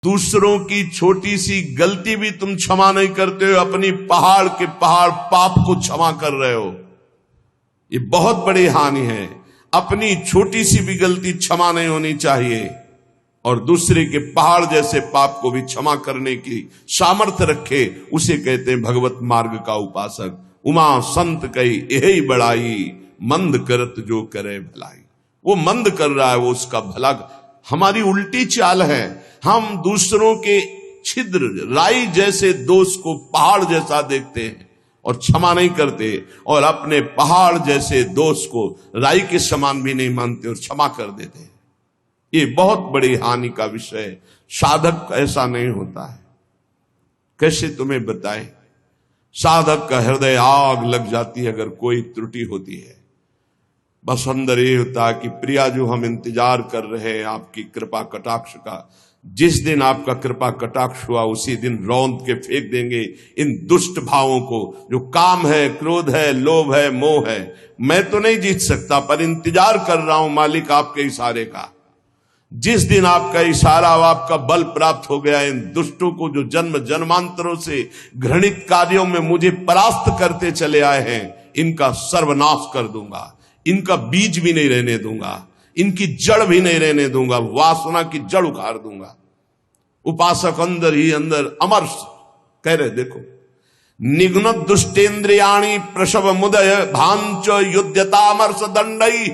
दूसरों की छोटी सी गलती भी तुम क्षमा नहीं करते हो, अपनी पहाड़ के पहाड़ पाप को क्षमा कर रहे हो। ये बहुत बड़ी हानि है। अपनी छोटी सी भी गलती क्षमा नहीं होनी चाहिए, और दूसरे के पहाड़ जैसे पाप को भी क्षमा करने की सामर्थ्य रखे, उसे कहते हैं भगवत मार्ग का उपासक। उमा संत कही यही बड़ाई, मंद करत जो करे भलाई। वो मंद कर रहा है, वो उसका भला। हमारी उल्टी चाल है, हम दूसरों के छिद्र राई जैसे दोष को पहाड़ जैसा देखते हैं और क्षमा नहीं करते, और अपने पहाड़ जैसे दोष को राई के समान भी नहीं मानते और क्षमा कर देते हैं। ये बहुत बड़ी हानि का विषय है। साधक ऐसा नहीं होता है। कैसे तुम्हें बताएं? साधक का हृदय आग लग जाती है अगर कोई त्रुटि होती है। बस अंदर ये होता है कि प्रिया जो हम इंतजार कर रहे हैं आपकी कृपा कटाक्ष का, जिस दिन आपका कृपा कटाक्ष हुआ उसी दिन रौंद के फेंक देंगे इन दुष्ट भावों को, जो काम है, क्रोध है, लोभ है, मोह है। मैं तो नहीं जीत सकता, पर इंतजार कर रहा हूं मालिक आपके इशारे का। जिस दिन आपका इशारा और आपका बल प्राप्त हो गया, इन दुष्टों को जो जन्म जन्मांतरों से घृणित कार्यों में मुझे परास्त करते चले आए हैं, इनका सर्वनाश कर दूंगा। इनका बीज भी नहीं रहने दूंगा, इनकी जड़ भी नहीं रहने दूंगा, वासना की जड़ उखाड़ दूंगा। उपासक अंदर ही अंदर अमर्ष कह रहे, देखो, निघ्न दुष्टेन्द्रियाणी प्रसव मुदय भांच युद्धतामर्ष दंडई।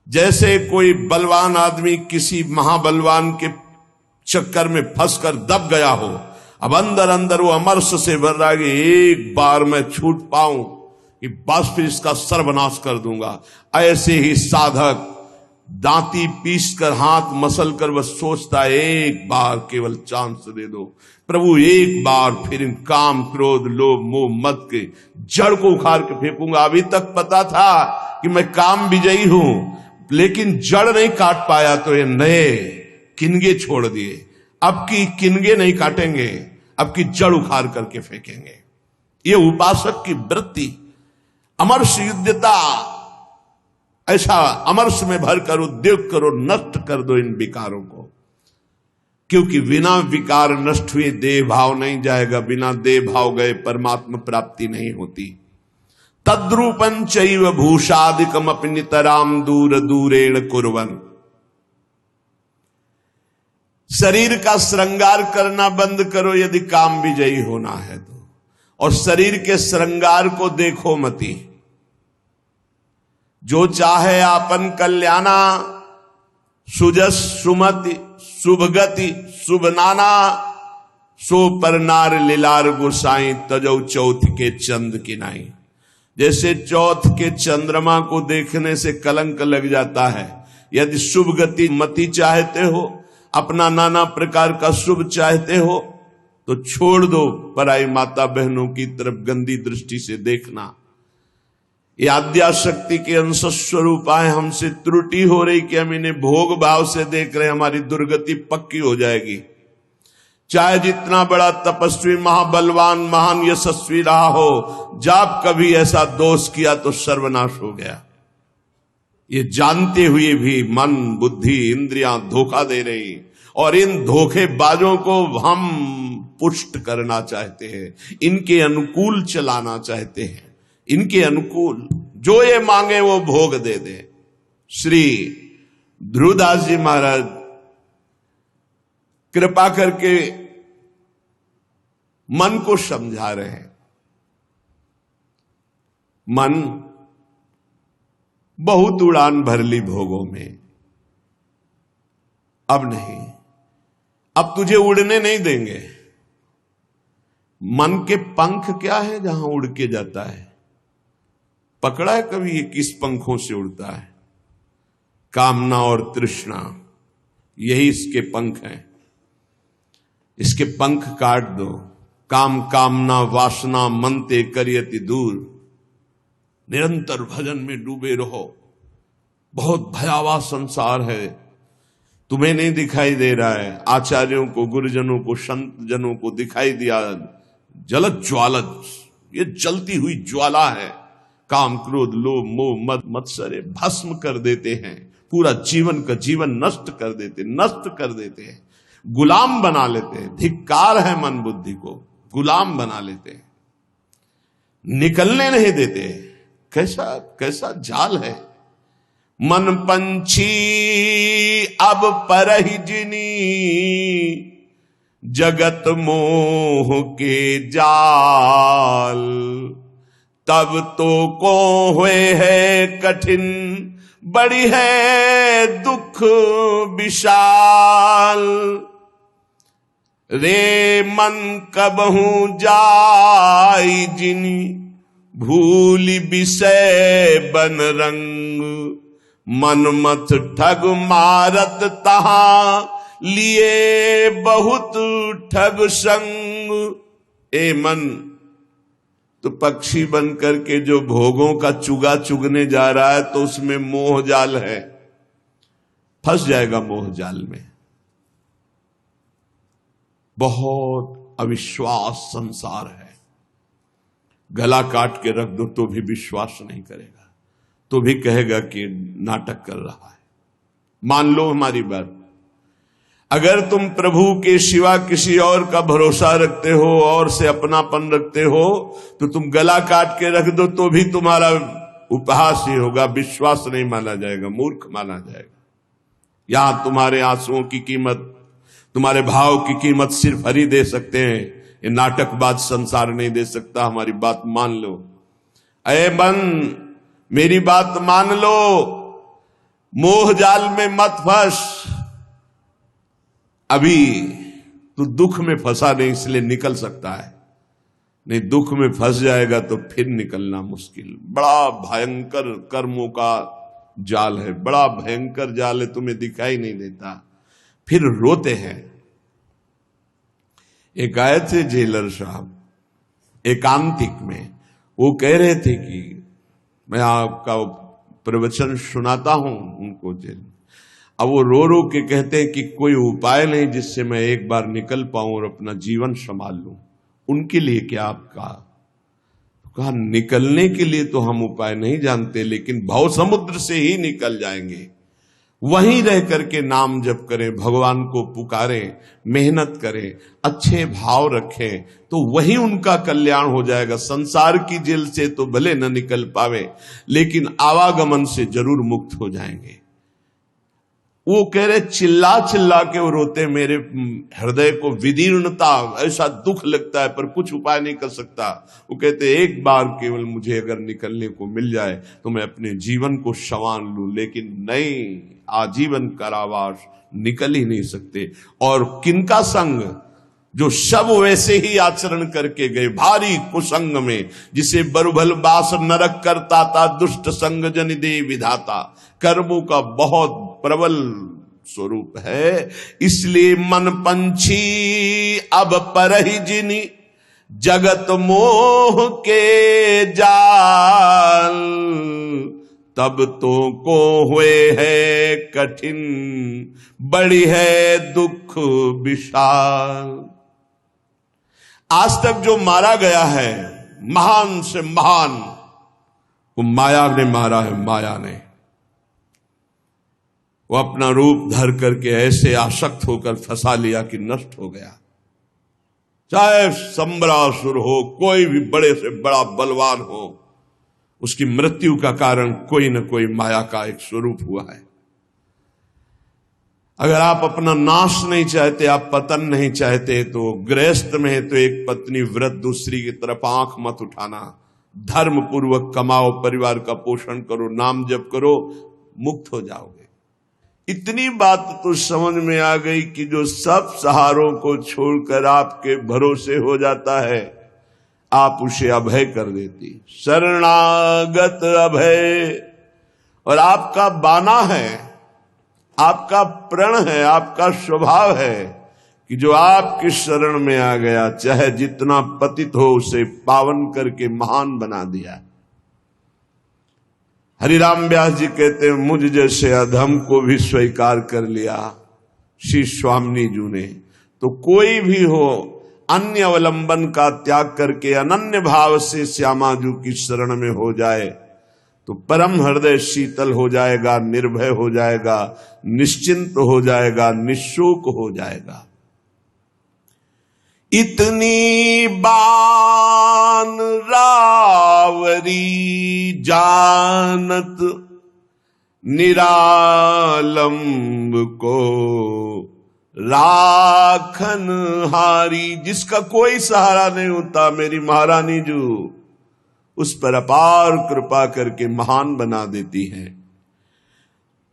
जैसे कोई बलवान आदमी किसी महाबलवान के चक्कर में फंसकर दब गया हो, अब अंदर अंदर वो अमर्ष से भर रहा है कि एक बार मैं छूट पाऊं कि बस फिर इसका सर्वनाश कर दूंगा। ऐसे ही साधक दांती पीस कर हाथ मसल कर बस सोचता है, एक बार केवल चांस दे दो प्रभु, एक बार फिर इन काम क्रोध लोभ मोह मद के जड़ को उखाड़ के फेंकूंगा। अभी तक पता था कि मैं काम विजयी हूं, लेकिन जड़ नहीं काट पाया तो ये नए किनगे छोड़ दिए। अब की किनगे नहीं काटेंगे, अब की जड़ उखाड़ करके फेंकेंगे। ये उपासक की वृत्ति, अमर्ष युद्धता। ऐसा अमर्ष में भरकर उद्योग करो, नष्ट कर दो इन विकारों को, क्योंकि बिना विकार नष्ट हुए देह भाव नहीं जाएगा, बिना देह भाव गए परमात्मा प्राप्ति नहीं होती। तद्रूपं चैव भूषादिकम अपि नितराम दूर दूरेण कुर्वन्। शरीर का श्रृंगार करना बंद करो यदि काम विजयी होना है तो, और शरीर के श्रृंगार को देखो मती। जो चाहे आपन कल्याणा, सुजस सुमति शुभगति शुभ नाना, सो पर नार लीलार गोसाई तजौ चौथ के चंद की नाई। जैसे चौथ के चंद्रमा को देखने से कलंक लग जाता है, यदि शुभ गति मति चाहते हो, अपना नाना प्रकार का शुभ चाहते हो, तो छोड़ दो पराई माता बहनों की तरफ गंदी दृष्टि से देखना। ये आद्या शक्ति के अंश स्वरूप आए, हमसे त्रुटि हो रही कि हम इन्हें भोग भाव से देख रहे, हमारी दुर्गति पक्की हो जाएगी। चाहे जितना बड़ा तपस्वी महाबलवान महान यशस्वी रहा हो, जब कभी ऐसा दोष किया तो सर्वनाश हो गया। ये जानते हुए भी मन बुद्धि इंद्रियां धोखा दे रही, और इन धोखेबाजों को हम पुष्ट करना चाहते हैं, इनके अनुकूल चलाना चाहते हैं, इनके अनुकूल जो ये मांगे वो भोग दे दे। श्री ध्रुवदास जी महाराज कृपा करके मन को समझा रहे हैं। मन बहुत उड़ान भर ली भोगों में, अब नहीं, अब तुझे उड़ने नहीं देंगे। मन के पंख क्या है जहां उड़ के जाता है? पकड़ा है कभी ये किस पंखों से उड़ता है? कामना और तृष्णा, यही इसके पंख हैं। इसके पंख काट दो। काम कामना वासना मनते करियति दूर। निरंतर भजन में डूबे रहो। बहुत भयावह संसार है, तुम्हें नहीं दिखाई दे रहा है, आचार्यों को, गुरुजनों को, संत जनों को दिखाई दिया। जलत ज्वालत, ये जलती हुई ज्वाला है। काम क्रोध लोभ मोह मद मत्सरे भस्म कर देते हैं, पूरा जीवन का जीवन नष्ट कर देते हैं। गुलाम बना लेते हैं। धिक्कार है मन बुद्धि को, गुलाम बना लेते हैं, निकलने नहीं देते। कैसा कैसा जाल है। मन पंछी अब परहि जिनी, जगत मोह के जाल। तब तो को हुए है कठिन, बड़ी है दुख विशाल। रे मन कबहू जाई जिनी, भूली विषय बन रंग। मनमथ ठग मारत तहां, लिए बहुत ठग संग। ए मन, तो पक्षी बन करके जो भोगों का चुगा चुगने जा रहा है, तो उसमें मोह जाल है, फंस जाएगा मोह जाल में। बहुत अविश्वास संसार है। गला काट के रख दो तो भी विश्वास नहीं करेगा, तो भी कहेगा कि नाटक कर रहा है। मान लो हमारी बात, अगर तुम प्रभु के सिवा किसी और का भरोसा रखते हो और से अपनापन रखते हो, तो तुम गला काट के रख दो तो भी तुम्हारा उपहास ही होगा, विश्वास नहीं माना जाएगा, मूर्ख माना जाएगा। यहां तुम्हारे आंसुओं की कीमत, तुम्हारे भाव की कीमत सिर्फ हरि दे सकते हैं। ये नाटकबाज संसार नहीं दे सकता। हमारी बात मान लो। अये मन, मेरी बात मान लो, मोह जाल में मत फंस। अभी तू दुख में फंसा नहीं, इसलिए निकल सकता है, नहीं दुख में फंस जाएगा तो फिर निकलना मुश्किल। बड़ा भयंकर कर्मों का जाल है, बड़ा भयंकर जाल है, तुम्हें दिखाई नहीं देता, फिर रोते हैं। एक आए थे जेलर साहब एकांतिक में, वो कह रहे थे कि मैं आपका प्रवचन सुनाता हूं उनको जेल। अब वो रो रो के कहते हैं कि कोई उपाय नहीं जिससे मैं एक बार निकल पाऊं और अपना जीवन संभाल लूं। उनके लिए क्या आपका? कहा निकलने के लिए तो हम उपाय नहीं जानते, लेकिन भव समुद्र से ही निकल जाएंगे। वहीं रह करके नाम जप करें, भगवान को पुकारें, मेहनत करें, अच्छे भाव रखें, तो वही उनका कल्याण हो जाएगा। संसार की जेल से तो भले न निकल पावे, लेकिन आवागमन से जरूर मुक्त हो जाएंगे। वो कह रहे चिल्ला चिल्ला के वो रोते, मेरे हृदय को विदीर्णता, ऐसा दुख लगता है, पर कुछ उपाय नहीं कर सकता। वो कहते एक बार केवल मुझे अगर निकलने को मिल जाए तो मैं अपने जीवन को संवार लूं, लेकिन नहीं, आजीवन कारावास निकल ही नहीं सकते। और किनका संग? जो सब वैसे ही आचरण करके गए, भारी कुसंग में, जिसे बरुभल बास नरक करता था, दुष्ट संग जन दे विधाता। कर्मों का बहुत प्रबल स्वरूप है। इसलिए मन पंछी अब परहि जिनी, जगत मोह के जाल। तब तो को हुए है कठिन, बड़ी है दुख विशाल। आज तक जो मारा गया है, महान से महान, वो माया ने मारा है। माया ने वो अपना रूप धर करके ऐसे आसक्त होकर फंसा लिया कि नष्ट हो गया। चाहे संबरासुर हो, कोई भी बड़े से बड़ा बलवान हो, उसकी मृत्यु का कारण कोई न कोई माया का एक स्वरूप हुआ है। अगर आप अपना नाश नहीं चाहते, आप पतन नहीं चाहते, तो गृहस्थ में है तो एक पत्नी व्रत, दूसरी की तरफ आंख मत उठाना। धर्म पूर्वक कमाओ, परिवार का पोषण करो, नाम जप करो, मुक्त हो जाओगे। इतनी बात तो समझ में आ गई कि जो सब सहारों को छोड़कर आपके भरोसे हो जाता है, आप उसे अभय कर देती। शरणागत अभय। और आपका बाना है, आपका प्रण है, आपका स्वभाव है कि जो आपकी शरण में आ गया, चाहे जितना पतित हो, उसे पावन करके महान बना दिया। हरिराम व्यास जी कहते हैं, मुझ जैसे अधम को भी स्वीकार कर लिया श्री स्वामी जी ने। तो कोई भी हो, अन्य अवलंबन का त्याग करके अनन्य भाव से श्यामा जी की शरण में हो जाए तो परम हृदय शीतल हो जाएगा, निर्भय हो जाएगा, निश्चिंत हो जाएगा, निशोक हो जाएगा। इतनी बान रावरी जानत निरालंब को राखन हारी। जिसका कोई सहारा नहीं होता, मेरी महारानी जो उस पर अपार कृपा करके महान बना देती है।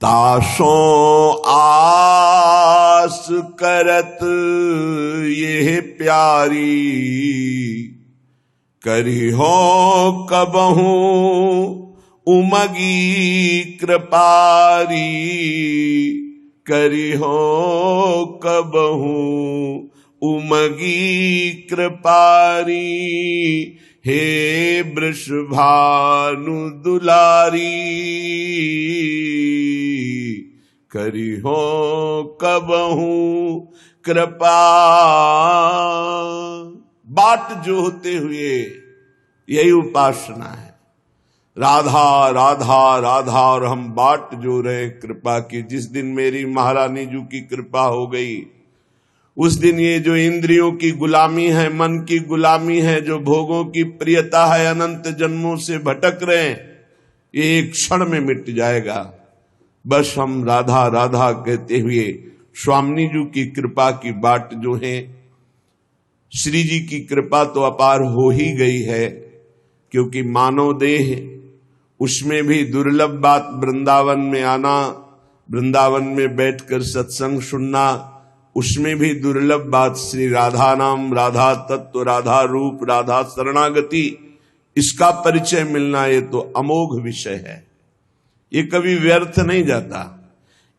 ताशों आस करत ये प्यारी, करी हो कबहू उमगी कृपारी, करी हो कबहू उमगी कृपारी। हे वृषभानु दुलारी, करी हो कबहू कृपा। बाट जो होते हुए यही उपासना है, राधा राधा राधा, और हम बाट जो रहे कृपा की। जिस दिन मेरी महारानी जी की कृपा हो गई, उस दिन ये जो इंद्रियों की गुलामी है, मन की गुलामी है, जो भोगों की प्रियता है, अनंत जन्मों से भटक रहे हैं, ये एक क्षण में मिट जाएगा। बस हम राधा राधा कहते हुए स्वामी जी की कृपा की बाट जो है, श्री जी की कृपा तो अपार हो ही गई है, क्योंकि मानव देह, उसमें भी दुर्लभ बात वृंदावन में आना, वृंदावन में बैठकर सत्संग सुनना, उसमें भी दुर्लभ बात श्री राधा नाम, राधा तत्व, राधा रूप, राधा शरणागति, इसका परिचय मिलना, ये तो अमोघ विषय है। ये कभी व्यर्थ नहीं जाता।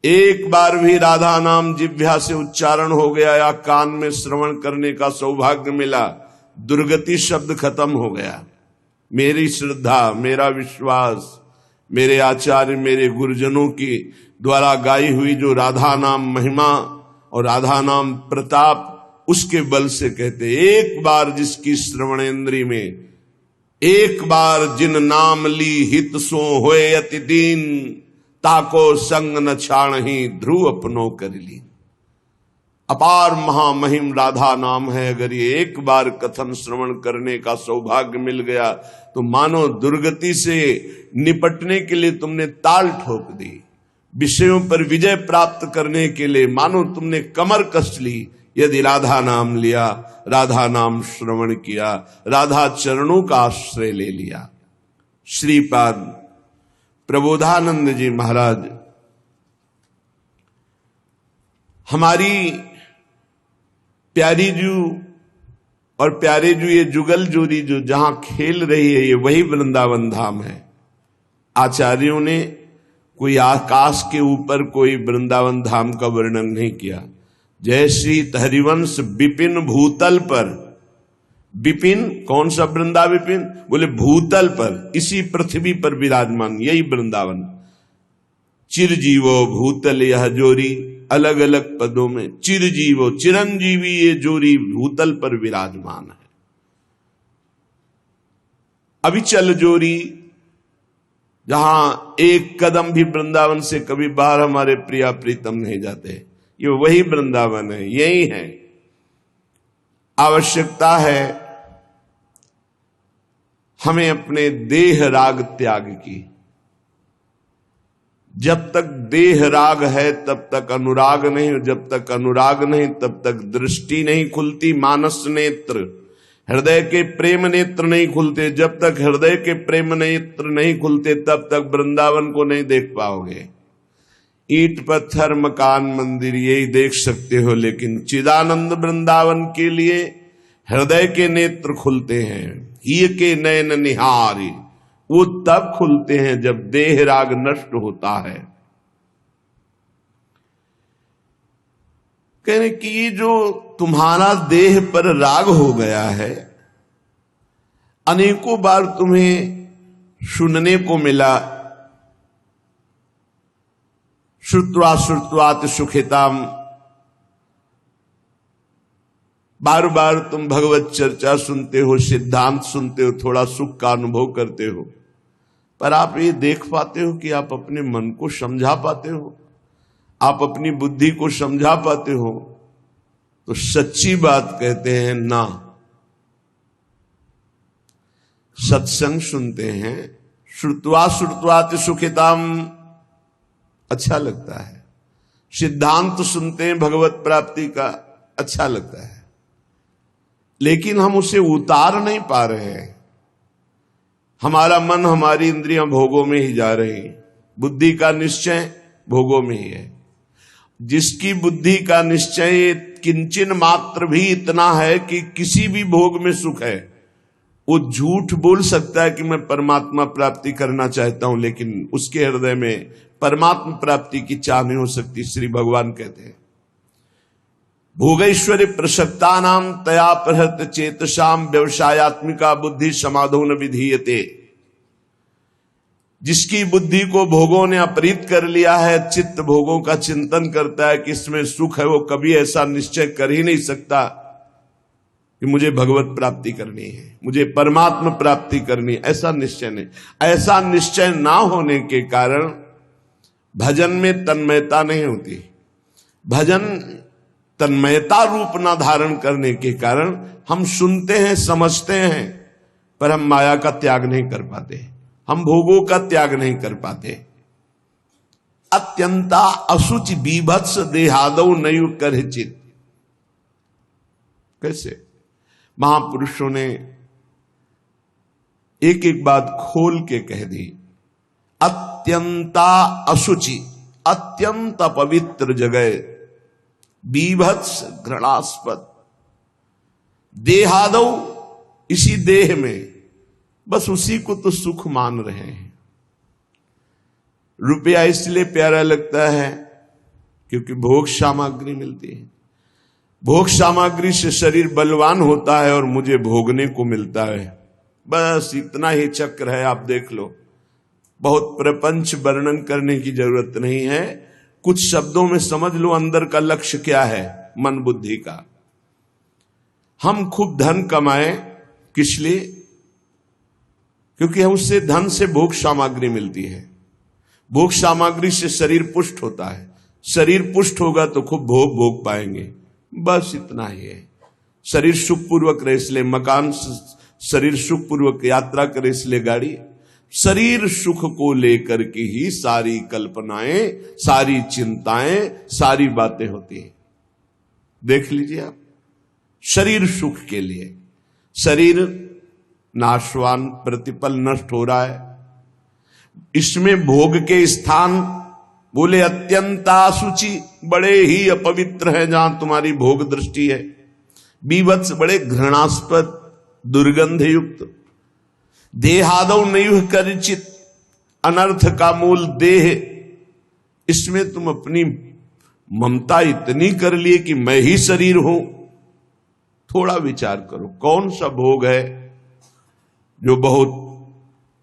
एक बार भी राधा नाम जिह्वा से उच्चारण हो गया या कान में श्रवण करने का सौभाग्य मिला, दुर्गति शब्द खत्म हो गया। मेरी श्रद्धा, मेरा विश्वास, मेरे आचार्य, मेरे गुरुजनों की द्वारा गाई हुई जो राधा नाम महिमा और राधा नाम प्रताप, उसके बल से कहते, एक बार जिसकी श्रवणेन्द्री में, एक बार जिन नाम ली हित सो होए अति दीन, ताको संग न छाणहि ध्रुव अपनो कर ली। अपार महामहिम राधा नाम है। अगर ये एक बार कथन श्रवण करने का सौभाग्य मिल गया तो मानो दुर्गति से निपटने के लिए तुमने ताल ठोक दी, विषयों पर विजय प्राप्त करने के लिए मानो तुमने कमर कस ली। यदि राधा नाम लिया, राधा नाम श्रवण किया, राधा चरणों का आश्रय ले लिया। श्रीपाद प्रबोधानंद जी महाराज हमारी प्यारी जू और प्यारे जू, ये जुगल जोड़ी जो जहां खेल रही है, ये वही वृंदावन धाम है। आचार्यों ने कोई आकाश के ऊपर कोई वृंदावन धाम का वर्णन नहीं किया। जय श्री हरिवंश विपिन भूतल पर, विपिन कौन सा वृंदा विपिन, बोले भूतल पर, इसी पृथ्वी पर विराजमान, यही वृंदावन। चिरजीवो भूतल यह जोरी, अलग अलग पदों में चिरजीवो, चिरंजीवी, ये जोरी भूतल पर विराजमान है। अविचल जोरी, जहां एक कदम भी वृंदावन से कभी बाहर हमारे प्रिया प्रीतम नहीं जाते, ये वही वृंदावन है, यही है। आवश्यकता है हमें अपने देह राग त्याग की। जब तक देह राग है तब तक अनुराग नहीं, जब तक अनुराग नहीं तब तक दृष्टि नहीं खुलती, मानस नेत्र, हृदय के प्रेम नेत्र नहीं खुलते। जब तक हृदय के प्रेम नेत्र नहीं खुलते तब तक वृंदावन को नहीं देख पाओगे। ईंट पत्थर मकान मंदिर यही देख सकते हो, लेकिन चिदानंद वृंदावन के लिए हृदय के नेत्र खुलते हैं। ही के नयन निहारी, वो तब खुलते हैं जब देह राग नष्ट होता है। कहने कि ये जो तुम्हारा देह पर राग हो गया है, अनेकों बार तुम्हें सुनने को मिला, श्रुत्वा श्रुत्वात सुखिताम, बार बार तुम भगवत चर्चा सुनते हो, सिद्धांत सुनते हो, थोड़ा सुख का अनुभव करते हो, पर आप ये देख पाते हो कि आप अपने मन को समझा पाते हो, आप अपनी बुद्धि को समझा पाते हो। तो सच्ची बात कहते हैं ना। सत्संग सुनते हैं, श्रुत्वा श्रुत्वाति सुखिताम, अच्छा लगता है। सिद्धांत सुनते हैं भगवत प्राप्ति का, अच्छा लगता है, लेकिन हम उसे उतार नहीं पा रहे हैं। हमारा मन, हमारी इंद्रियां भोगों में ही जा रही, बुद्धि का निश्चय भोगों में ही है। जिसकी बुद्धि का निश्चय किंचन मात्र भी इतना है कि किसी भी भोग में सुख है, वो झूठ बोल सकता है कि मैं परमात्मा प्राप्ति करना चाहता हूं, लेकिन उसके हृदय में परमात्मा प्राप्ति की चाह नहीं हो सकती। श्री भगवान कहते हैं, भोगैश्वर्य प्रसक्ता नाम तया प्रहत चेतसाम व्यवसायत्मिका बुद्धि समाधो न विधीयते। जिसकी बुद्धि को भोगों ने अपहृत कर लिया है, चित्त भोगों का चिंतन करता है कि इसमें सुख है, वो कभी ऐसा निश्चय कर ही नहीं सकता कि मुझे भगवत प्राप्ति करनी है, मुझे परमात्मा प्राप्ति करनी है। ऐसा निश्चय नहीं। ऐसा निश्चय ना होने के कारण भजन में तन्मयता नहीं होती। भजन तन्मयता रूप ना धारण करने के कारण हम सुनते हैं, समझते हैं, पर हम माया का त्याग नहीं कर पाते, हम भोगों का त्याग नहीं कर पाते। अत्यंता असुचि बीभत्स देहादौ नयु करचित। कैसे महापुरुषों ने एक एक बात खोल के कह दी। अत्यंता असुचि, अत्यंत पवित्र जगह, बीभत्स घृणास्पद, देहादौ, इसी देह में, बस उसी को तो सुख मान रहे हैं। रुपया इसलिए प्यारा लगता है क्योंकि भोग सामग्री मिलती है। भोग सामग्री से शरीर बलवान होता है और मुझे भोगने को मिलता है, बस इतना ही चक्र है। आप देख लो, बहुत प्रपंच वर्णन करने की जरूरत नहीं है, कुछ शब्दों में समझ लो अंदर का लक्ष्य क्या है मन बुद्धि का। हम खूब धन कमाएं, किस लिए? क्योंकि उससे धन से भोग सामग्री मिलती है, भोग सामग्री से शरीर पुष्ट होता है, शरीर पुष्ट होगा तो खूब भोग भोग पाएंगे, बस इतना ही है। शरीर सुखपूर्वक रहे इसलिए मकान, शरीर सुखपूर्वक यात्रा करे इसलिए गाड़ी। शरीर सुख को लेकर के ही सारी कल्पनाएं, सारी चिंताएं, सारी बातें होती हैं। देख लीजिए आप, शरीर सुख के लिए। शरीर नाशवान, प्रतिपल नष्ट हो रहा है, इसमें भोग के स्थान बोले अत्यंत असुचि, बड़े ही अपवित्र है जहां तुम्हारी भोग दृष्टि है। बीभत्स, बड़े घृणास्पद, दुर्गंध युक्त। देहादौ नयुः करचित, अनर्थ का मूल देह, इसमें तुम अपनी ममता इतनी कर लिए कि मैं ही शरीर हूं। थोड़ा विचार करो, कौन सा भोग है जो बहुत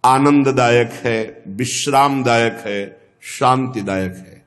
आनंददायक है, विश्रामदायक है, शांतिदायक है?